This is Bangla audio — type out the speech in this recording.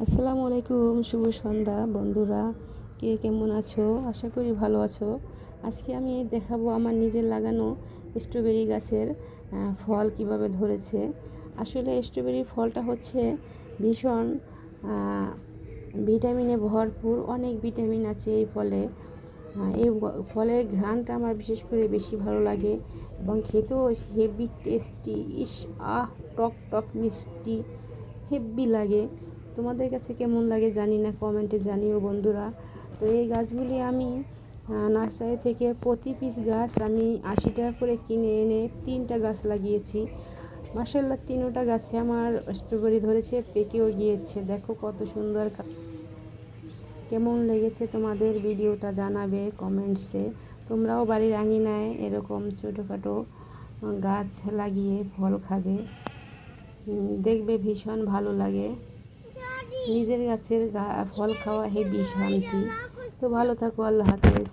আসসালামু আলাইকুম, শুভ সন্ধ্যা বন্ধুরা। কে কেমন আছো? আশা করি ভালো আছো। আজকে আমি দেখাবো আমার নিজের লাগানো স্ট্রবেরি গাছের ফল কিভাবে ধরেছে। আসলে স্ট্রবেরি ফলটা হচ্ছে ভীষণ ভিটামিনে ভরপুর, অনেক ভিটামিন আছে এই ফলে। এই ফলের ঘ্রাণটা আমার বিশেষ করে বেশি ভালো লাগে এবং খেতেও হেভি টেস্টি। ইস, টক টক মিষ্টি, হেভি লাগে। তোমাদের কাছে কেমন লাগে জানি না, কমেন্টে জানিও বন্ধুরা। তো এই গাছগুলি আমি নার্সারি থেকে প্রতি পিস গাছ আমি 80 টাকা করে কিনে এনে 3টা গাছ লাগিয়েছি। মাশাআল্লাহ, 3টা গাছে আমার স্ট্রবেরি ধরেছে, পেকেও গিয়েছে। দেখো কত সুন্দর। কেমন লেগেছে তোমাদের ভিডিওটা জানাবে কমেন্টসে। তোমরাও বাড়ির আঙিনায় এরকম ছোটোখাটো গাছ লাগিয়ে ফল খাবে, দেখবে ভীষণ ভালো লাগে। নিজের গাছের ফল খাওয়া হেবি শান্তি। তো ভালো থাকো, আল্লাহ হাফেজ।